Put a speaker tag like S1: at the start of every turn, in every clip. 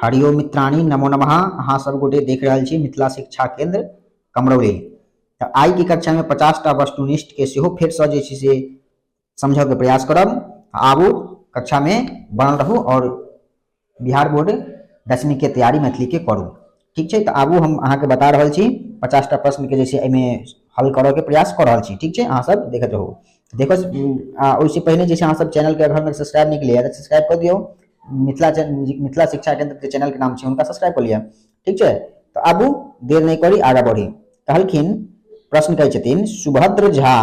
S1: हरिओम मित्राणी नमो नमः। अहाँ सब गोटे देख रहा छी मिथिला शिक्षा केंद्र कमरौली। तो आई की कक्षा में 50टा वस्तुनिष्ठ के सेहो फेर से जे छै से समझ के प्रयास करब। आबू कक्षा में बनल रहू और बिहार बोर्ड 10वीं के तैयारी मैथिली के करू। ठीक है, तो आबू हम अहाँ के बता रहा छी 50टा प्रश्न के जैसे में हल करे के प्रयास कर रहा छी। ठीक है, अहाँ सब देखते रहू। देखो उससे पहले जैसे अहाँ सब चैनल के अगर सब्सक्राइब नहीं किया तो सब्सक्राइब कर दियो। मिथिला शिक्षा केंद्र के चैनल के नाम से उनका सब्सक्राइब कर लिया। ठीक है, तो आबू देर नहीं करी आगे बढ़ी। कहलखिन प्रश्न कहै छथिन सुभद्र झा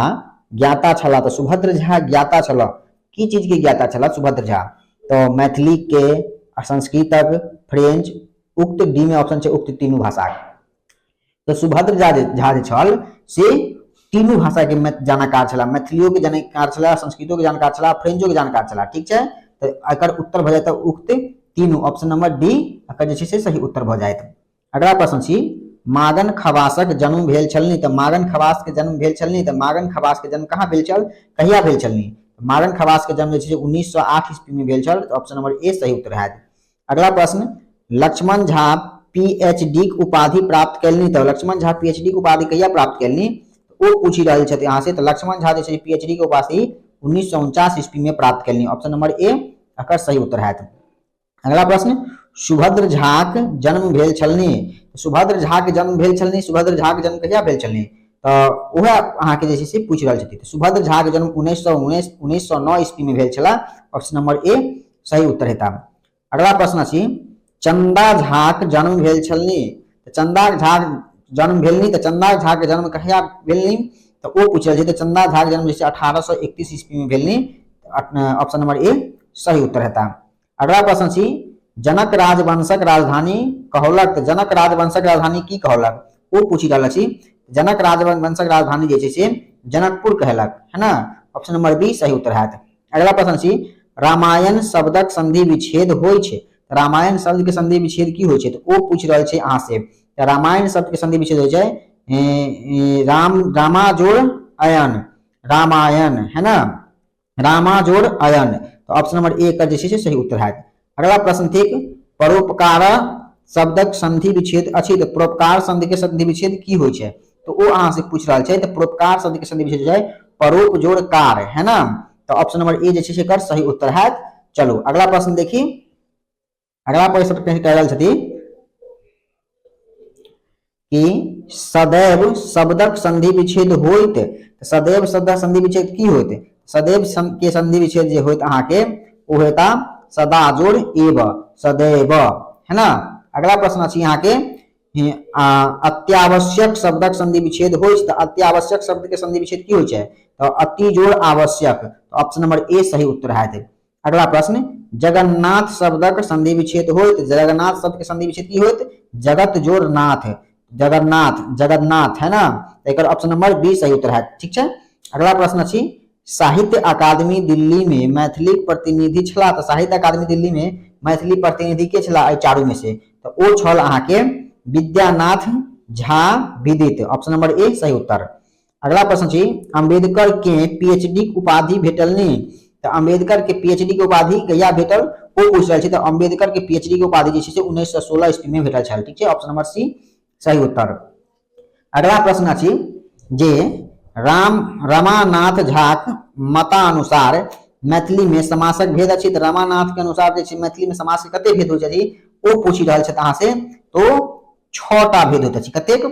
S1: ज्ञाता छला। तो सुभद्र झा ज्ञाता छला की चीज के ज्ञाता छला सुभद्र झा? तो मैथिली के, संस्कृतक, फ्रेंच, उक्त डी में ऑप्शन है उक्त तीनों भाषा। तो सुभद्र झा जे छल से तीनों भाषा के जानकार छला, मैथिलियों के जानकार छला, संस्कृतों के जानकार छला, फ्रेंचो के जानकार छला। ठीक है, तो एकर उत्तर भ जाए उक्त तीनों, ऑप्शन नंबर डी एकर जे से सही उत्तर भ जाए। अगला प्रश्न छी मागन खवासक जन्म भेल छलनी। तो मागन खवास के जन्म भेल छलनी। तो मागन खवास के जन्म कहाँ भेल छल, कहिया भेल छलनी? मागन खवास के जन्म 1908 ईस्वी में भेल छल। तो ऑप्शन नंबर ए सही उत्तर है। अगला प्रश्न लक्ष्मण झा पीएचडी के उपाधि प्राप्त कैलनी। तो लक्ष्मण झा पीएचडी के उपाधि कहिया प्राप्त कैलनी वो पूछी रहल छथि यहाँ से। तो लक्ष्मण झा जे पीएचडी के उपाधि 1949 ईस्वी में प्राप्त कैलनी। ऑप्शन नंबर ए एकर सही उत्तर है। अगला प्रश्न सुभद्र झाक जन्म भेल छलनी। सुभद्र झा के जन्म भेल छलनी, सुभद्र झा के जन्म कहिया भेल छलनी? तो वह अहाँ के जे से पूछ रहल छथि। सुभद्र झा के जन्म 1909 ईस्वी में भेल छला। ऑप्शन नंबर ए सही उत्तर हेता। अगला प्रश्न अछि चंदा झा के जन्म भेल छलनी। तो चंदा झा जन्म भेलनी। तो चंदा झा के जन्म कहिया भेलनी तो वो पूछ रहे थे। तो चंदा झा के जन्म जैसे 1831 ईस्वी में भेलनी। ऑप्शन नंबर ए सही उत्तर हेता। अगला प्रश्न छी जनक राजवंशक राजधानी कहौलक। तो जनक राजवंशक राजधानी की कहौलक वो पूछी रहल छी। जनक राजवंशक राजधानी जे छै से जनकपुर कहलक, है ना। ऑप्शन नंबर बी सही उत्तर है। अगला प्रश्न छी रामायण शब्दक संधि विच्छेद होय छै। रामायण शब्द के संधि विच्छेद की होय छै तो वो पूछ रहल छै अहाँ से। रामायण शब्द के संधि विच्छेद होय छै रामा जोड़ अयन, रामायण, है ना, रामा जोड़ अयन। तो ऑप्शन नंबर ए का जैसे सही उत्तर है। अगला प्रश्न ठीक परोपकार शब्दक संधि विच्छेद अछि। तो परोपकार शब्द के संधि विच्छेद की होय छै तो वो अहाँ से पूछ रहल छै। तो परोपकार शब्द के संधि विच्छेद हो जाए परोप जोड़ कार, है ना। तो ऑप्शन नंबर ए जैसे कर सही उत्तर है। चलो अगला प्रश्न देखी। अगला प्रश्न कह रहल छथि कि सदैव शब्दक संधि विच्छेद होइत। सदैव शब्दक संधि विच्छेद की होइत? सदैव के संधि विच्छेद जे होइत अहाँ के वो होता सदा जोड़ एव, सदैव, है ना। अगला प्रश्न अछि यहाँ के अत्यावश्यक शब्दक संधि विच्छेद होय। तो अत्यावश्यक शब्द के संधि विच्छेद की होय छै तो अति जोड़ आवश्यक। तो ऑप्शन नंबर ए सही उत्तर है। अगला प्रश्न जगन्नाथ शब्दक संधि विच्छेद होय। तो जगन्नाथ शब्द के संधि विच्छेद की होय जगत जोड़ नाथ, जगन्नाथ, जगन्नाथ, है ना। एक ऑप्शन नंबर बी सही उत्तर है। ठीक है, अगला प्रश्न अछि साहित्य अकादमी दिल्ली में मैथिली प्रतिनिधि छला। तो साहित्य अकादमी दिल्ली में मैथिली प्रतिनिधि के छला चारू में से तो वो छल अहाँ के विद्यानाथ झा विदित। ऑप्शन नंबर ए सही उत्तर। अगला प्रश्न छी अम्बेडकर के पीएचडी उपाधि भेटलनी। तो अम्बेडकर के पीएचडी के उपाधि कहिया भेटल वो पूछ रहे थे। तो अम्बेडकर के पीएचडी के उपाधि जे 1916 ईस्वी में भेटल छल। ठीक है, ऑप्शन नंबर सी सही उत्तर। अगला प्रश्न अछि जे रमानाथ झाक मतानुसार मैथिली में समासक भेद अछि। तो रमानाथ के अनुसार जे मैथिली में समास के कते भेद होय छै वो पूछी रहल छै अहाँ से। तो 6टा भेद होत अछि। कतेक?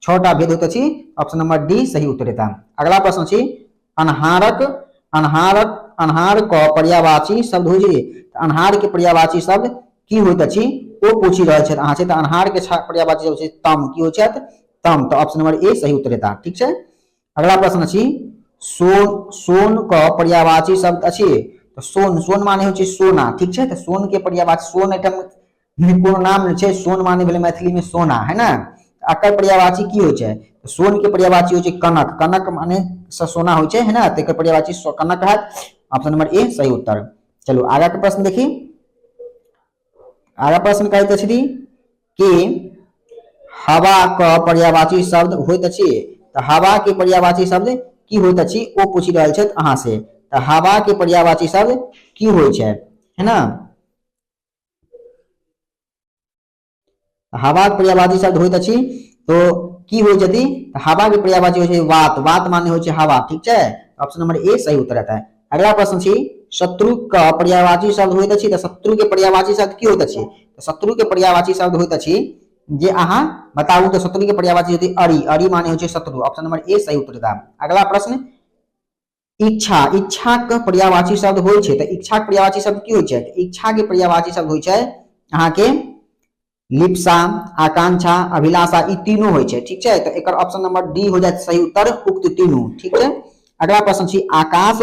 S1: 6टा भेद होत अछि। ऑप्शन नंबर डी सही उत्तर हेता। अगला प्रश्न छी अनहारक अनहारक अनहार क पर्यायवाची शब्द होय छै। अनहार के पर्यायवाची शब्द की होत अछि वो पूछी रहल छै अहाँ से। तो अनहार के पर्यायवाची शब्द छै तम, की होय छै तम। तो ऑप्शन नंबर ए सही उत्तर हेता। ठीक है, अगला प्रश्न अछि सोन का पर्यायवाची शब्द अछि। तो सोन माने होय छै सोना। ठीक है, तो सोन के पर्यायवाची सोन एटम कोनो नाम छै। सोन माने भेले मैथिली में सोना, है ना। एकर पर्यायवाची की होय छै तो सोन के पर्यायवाची होय छै कनक। कनक माने सोना होय छै, है ना। तो एकर पर्यायवाची कनक है। ऑप्शन नंबर ए सही उत्तर। चलो आगे के प्रश्न देखी। आगे प्रश्न कहैत अछि कि हवा का पर्यायवाची शब्द होइत अछि। तो हवा के पर्यायवाची शब्द की होइत अछि वो पूछी रहल छै अहाँ से। तो हवा के पर्यायवाची शब्द की होय छै, है ना। हवा के पर्यायवाची शब्द होइत अछि तो की होइ छथि हवा के पर्यायवाची होइ छै वात, वात माने होइ छै हवा, ठीक छै। ऑप्शन नंबर ए सही उत्तर रहता है। अगला प्रश्न छी शत्रु का पर्यायवाची शब्द होइत अछि तो शत्रु के पर्यायवाची शब्द की होइत अछि, तो शत्रु के पर्यायवाची शब्द होइत अछि जे अहाँ बताऊ तो शत्रु के पर्यायवाची होती अरि, अरि माने होइ छै शत्रु, ऑप्शन नंबर ए सही उत्तर था। अगला प्रश्न इच्छा, इच्छा के पर्यायवाची शब्द होइ छै तो इच्छा के पर्यायवाची शब्द की होइ छै, इच्छा के पर्यायवाची शब्द होइ छै अहाँ के लिप्सा, आकांक्षा, अभिलाषा, ई तीनों होइ छै, ठीक छै। तो एकर ऑप्शन नंबर डी हो जाए सही उत्तर उक्त तीनों, ठीक छै। अगला प्रश्न छी आकाश,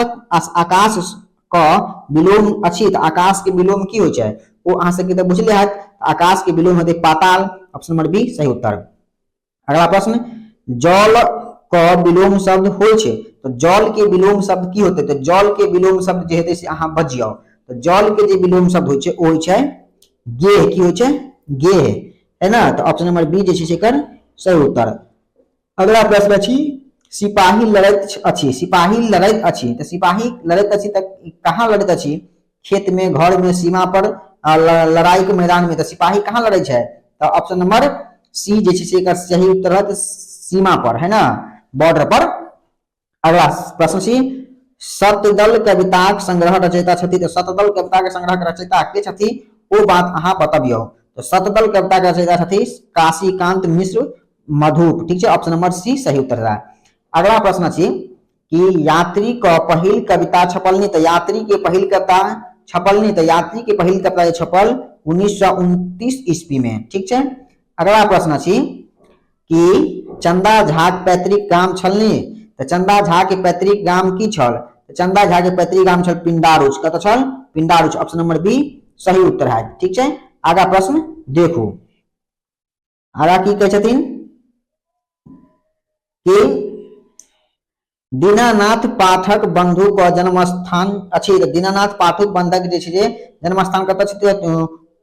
S1: आकाश का विलोम अछि तो आकाश के विलोम की होइ छै, वो अहाँ सबके तो बुझले हैत, आकाश के विलोम हेतै पाताल, ऑप्शन नंबर बी सही उत्तर। अगला प्रश्न जल का विलोम शब्द होइ छै तो जल के विलोम शब्द की होते, तो जल के विलोम शब्द जे हेतै से अहाँ बजियौ, तो जल के जे विलोम शब्द होइ छै ओ होइ छै गेह, की होइ छै गेह, है ना। तो ऑप्शन नंबर बी जे छै से एकर सही उत्तर। अगला प्रश्न अछि सिपाही लड़ैत अछि, सिपाही लड़ैत अछि तो सिपाही लड़ैत अछि तो कहाँ लड़ैत अछि, खेत में, घर में, सीमा पर, लड़ाई के मैदान में, तो सिपाही कहाँ लड़ै छै, तो ऑप्शन नंबर सी जे छै से एकर सही उत्तर है सीमा पर, है ना, बॉर्डर पर। अगला प्रश्न सी सतदल कविताक संग्रह रचयिता छथि तो सतदल कविता के संग्रह के रचयिता के छथि ओ बात अहाँ बतबियौ, तो सतदल कविता के रचयिता छथि काशीकांत मिश्र मधुप, ठीक है, ऑप्शन नंबर सी सही उत्तर है। अगला प्रश्न अछि कि यात्री का पहिल कविता छपल नहीं, तो यात्री के पहिल कविता छपल नहीं, तो यात्री के पहिल कविता छपल 1929 ईस्वी में, ठीक है। अगला प्रश्न अछि कि चंदा झा के पैतृक गाम छल नहीं, तो चंदा झा के पैतृक गाम की छल, तो चंदा झा के पैतृक गाम छल पिंडारुच, कत छल पिंडारुच, ऑप्शन नंबर बी सही उत्तर है, ठीक है। आगा प्रश्न देखो, आगा की कहै छथिन कि दीनानाथ पाठक बंधु का जन्म स्थान अछि, तो दीनानाथ पाठक बंधक जे छै जन्म स्थान कत छै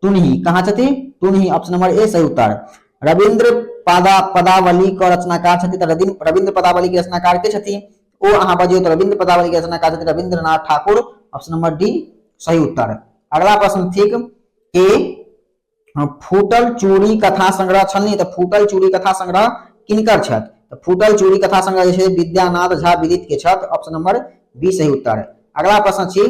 S1: तुनही, कहाँ छथि तुनही, ऑप्शन नंबर ए सही उत्तर। रविंद्र पदावली का रचनाकार छथि तो रविंद्र पदावली के रचनाकार के छथि ओ अहाँ बजियो, तो रविंद्र पदावली के रचनाकार छथि Rabindranath Thakur, option number D सही उत्तर। अगला प्रश्न थिक कि फूटल चूड़ी कथा संग्रह छलनी, तो फूटल चूड़ी कथा संग्रह किनकर छथ, तो फूटल चूड़ी कथा संग्रह जे छै विद्यानाथ झा विदित के छथ, ऑप्शन नंबर बी सही उत्तर। अगला प्रश्न छी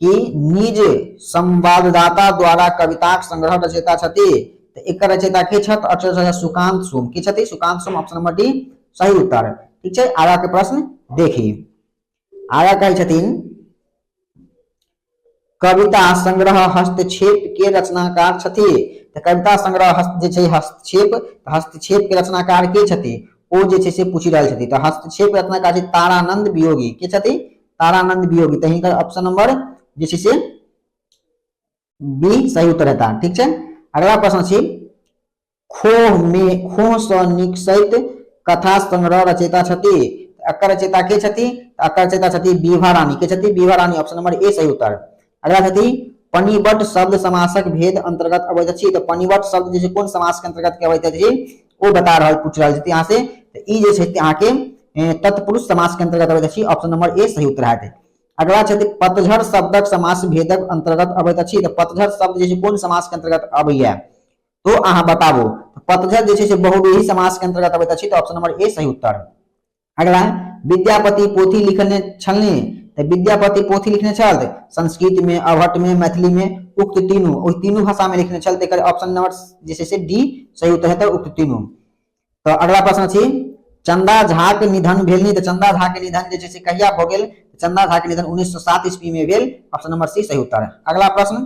S1: कि निज संवाददाता द्वारा कविता संग्रह रचयिता छथि, तो एकर रचयिता के छथ, ऑप्शन सुकांत सोम के छथि, सुकांत सोम, ऑप्शन नंबर डी सही उत्तर, ठीक है। आगा के प्रश्न देखी, आगा कहै छथिन कविता संग्रह हस्तक्षेप के रचनाकार छथि, तो कविता संग्रह हस्तक्षेप, हस्तक्षेप के रचनाकार के छथि ओ जे छै से पूछि रहल छथि, तो हस्तक्षेप रचनाकार छै तारानंद वियोगी, के छथि तारानंद वियोगी, तो हिनकर ऑप्शन नंबर जे छै से बी सही उत्तर हेता, ठीक है। अगला प्रश्न छै खोह सँ निकसैत कथा संग्रह रचयिता छथि, एकर रचयिता के छथि, एकर रचयिता छथि विभा रानी, के छथि विभा रानी, ऑप्शन नंबर ए सही उत्तर। अगला छथि पनिबट शब्द समासक भेद अंतर्गत अबैत अछि, तो पनिबट शब्द जे कोन समास के अंतर्गत के अबैत अछि ओ बता रहल पूछ रहल छथि यहाँ से, तो ई जे छै अहाँ के तत्पुरुष समास के अंतर्गत अबैत अछि, ऑप्शन नंबर ए सही उत्तर है। अगला छथि पतझड़ शब्दक समास भेदक अंतर्गत अबैत अछि, तो पतझड़ शब्द जे कोन समास के अंतर्गत अबैया तो अहाँ बताबो, तो पतझड़ जे छै बहुव्रीहि समास के अंतर्गत अबैत अछि, तो ऑप्शन नंबर ए सही उत्तर। अगला विद्यापति पोथी लिखने छलनी, तो विद्यापति पोथी लिखने छल संस्कृत में, अवहट में, मैथिली में, उक्त तीनों ओहि तीनों भाषा में लिखने छल, तेकर ऑप्शन नंबर जे छै डी सही उत्तर है उक्त तीनों। तो अगला प्रश्न छी चंदा झा के निधन भेल नहीं, तो चंदा झा के निधन जे छै कहिया भ गेल, चंदा झा के निधन 1907 ईस्वी में भेल, ऑप्शन नंबर सी सही उत्तर। अगला प्रश्न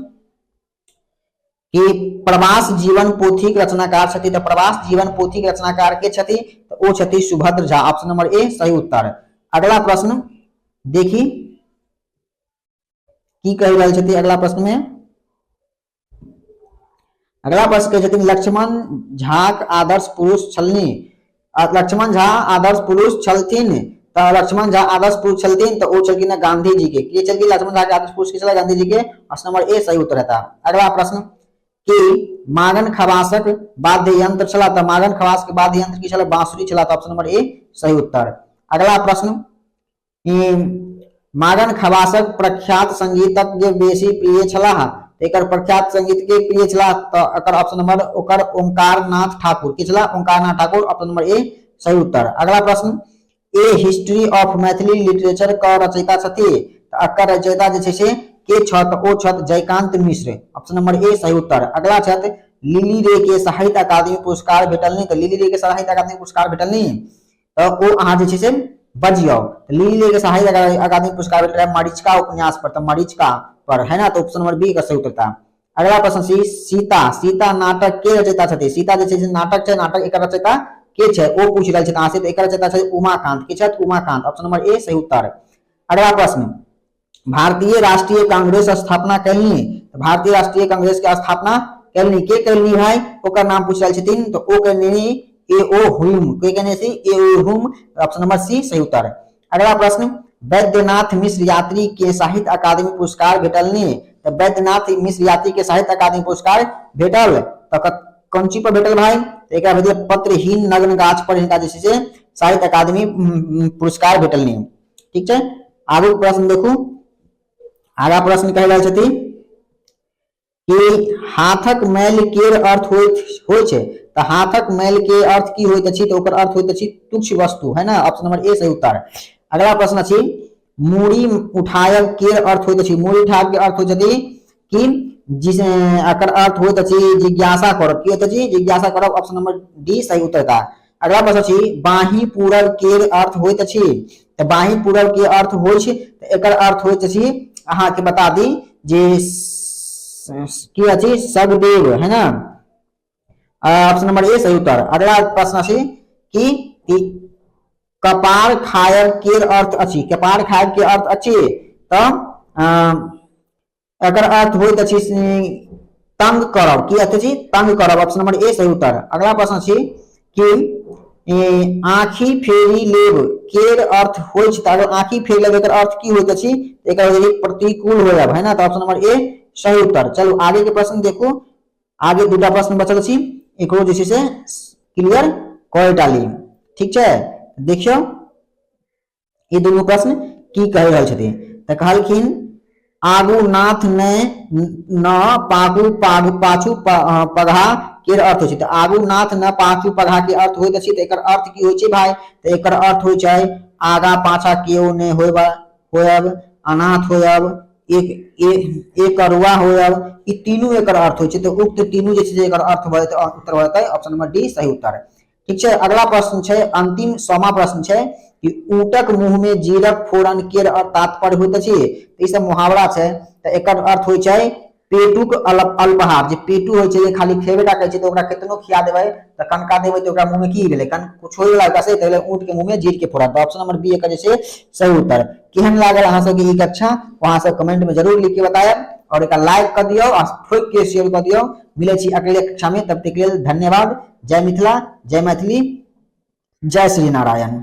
S1: कि प्रवास जीवन पोथी के रचनाकार छथि, तो प्रवास जीवन पोथी के रचनाकार के छथि, तो ओ छथि Subhadra Jha, option number A सही उत्तर। अगला प्रश्न देखी की कह रहल छथि अगला प्रश्न में, अगला प्रश्न कहे छथिन लक्ष्मण झा आदर्श पुरुष छलनी, लक्ष्मण झा आदर्श पुरुष छलथिन, तो लक्ष्मण झा आदर्श पुरुष छलथिन तो ओ छलखिन गांधी जी के छलखिन लक्ष्मण झा के आदर्श पुरुष के छल गांधी जी के, ऑप्शन नंबर ए सही उत्तर रहता। अगला प्रश्न कि मागन खवासक वाद्य यंत्र छला, तो मागन खवास के वाद्य यंत्र की छला बांसुरी छला, तो ऑप्शन नंबर ए सही उत्तर। अगला प्रश्न मागन खवासक प्रख्यात संगीतज्ञ बेसी प्रिय छलाह, तो एकर प्रख्यात संगीत के प्रिय छला तो एकर ऑप्शन नंबर ओकर ओंकार नाथ ठाकुर के छला ओंकार Nath Thakur option number A सही उत्तर। अगला प्रश्न ए हिस्ट्री ऑफ मैथिली लिटरेचर का रचयिता छथि तो एकर रचयिता जे छै से के छथ ओ छथ जयकांत मिश्र ऑप्शन नंबर ए सही उत्तर। अगला छथ लिली रे के साहित्य अकादमी पुरस्कार भेटल नहीं तो लिली रे के साहित्य अकादमी पुरस्कार भेटल नहीं तो ओ अहाँ जे छै से बजियो लिली रे के साहित्य अकादमी पुरस्कार भेटल मरीचिका उपन्यास पर तो मरीचिका पर है ना तो ऑप्शन नंबर बी का सही उत्तर था। अगला प्रश्न सी सीता सीता नाटक के रचयिता छथि सीता जे छै नाटक छै नाटक एकर रचयिता के छै ओ पूछ रहल छै अहाँ से तो एकर रचयिता छै उमाकांत के छथि उमाकांत ऑप्शन नंबर ए सही उत्तर। अगला प्रश्न भारतीय राष्ट्रीय कांग्रेस स्थापना कैलनी तो भारतीय राष्ट्रीय कांग्रेस के स्थापना कैलनी के कैलनी भाई ओकर नाम पूछ रहल छथिन तो ओ कैलनी ए ओ हुम के कहने से ए ओ हुम ऑप्शन नंबर सी सही उत्तर। अगला प्रश्न वैद्यनाथ मिश्र यात्री के साहित्य अकादमी पुरस्कार भेटल नहीं तो वैद्यनाथ मिश्र यात्री के साहित्य अकादमी पुरस्कार भेटल तो कौन चीज पर भेटल भाई तो एक मतलब पत्रहीन नग्न गाछ पर हिनका जे से साहित्य अकादमी पुरस्कार भेटल नहीं ठीक है। आगू प्रश्न देखू आगा प्रश्न कह रहल छथि कि हाथक मैल केर अर्थ होय छै तो हाथक मैल के अर्थ की होइत अछि तो ओकर अर्थ होइत अछि तुच्छ वस्तु है ना ऑप्शन नंबर ए सही उत्तर। अगला प्रश्न अछि मूड़ी उठायब के अर्थ होइत अछि मूड़ी उठायब के अर्थ होइत अछि कि जिस एकर अर्थ होइत अछि जिज्ञासा करब की होइत अछि जिज्ञासा करब ऑप्शन नंबर डी सही उत्तर था। अगला प्रश्न अछि बाही पूरब के अर्थ होइत अछि तो बाही पूरब के अर्थ होय छै तो एकर अर्थ होइत अछि अहाँ के बता दी जे की अछि सगदेव है ना ऑप्शन नंबर ए सही उत्तर। अगला प्रश्न अछि कि कपार खायब के अर्थ अछि कपार खायब के अर्थ अछि तो एकर अर्थ होइत अछि तंग करब की अर्थ अछि तंग करब ऑप्शन नंबर ए सही उत्तर। अगला प्रश्न अछि कि आँखि फेरी लेब के अर्थ होय छै अगर आँखि फेरी लेब एकर अर्थ की होइत अछि एकर प्रतिकूल होयब है ना तो ऑप्शन नंबर ए सही उत्तर। चलो आगे के प्रश्न देखो आगे दूटा प्रश्न बचल अछि एकरो जे से क्लियर कर डाली ठीक है। देखियो ये दोनों प्रश्न की कह रहल छथिन तो कहलखिन आगू नाथ ने न पागू पागू पाछू पगहा के अर्थ होय छै तो आगू नाथ न पाछू पगहा के अर्थ होइत अछि तो एकर अर्थ की होय छै भाई तो एकर अर्थ होय छै आगा पाछा केओ ने होयब अनाथ होयब एक अरुआ होयब ई तीनों एकर अर्थ होय छै तो उक्त तीनों जे छै एकर अर्थ होय तो उत्तर होतै ऑप्शन नंबर डी सही उत्तर ठीक छै। अगला प्रश्न छै अंतिम 6वां प्रश्न छै कि ऊटक मुंह में जीरक फोड़न के तात्पर्य होइत अछि तो ई सब मुहावरा छै तो एकर अर्थ होय छै पेटुक अल्पहार जे पेटू होय छै खाली खेबेटा कहै छै तो ओकरा केतनो खिया देबै तो कनका देबै तो ओकरा मुंह में की गेलै कन कुछ होय लागै से तैले ऊंट के मुंह में जीर के फोड़ा तो ऑप्शन नंबर बी एकर जे छै सही उत्तर। केहन लागल अहाँ सब के ई कक्षा वहां सब कमेंट में जरूर लिख के बतायब और एक लाइक कर दियो और ठोक के शेयर कर दियो। मिले छी अगले कक्षा में तब तक के लिए धन्यवाद। जय मिथिला जय मैथिली जय श्री नारायण।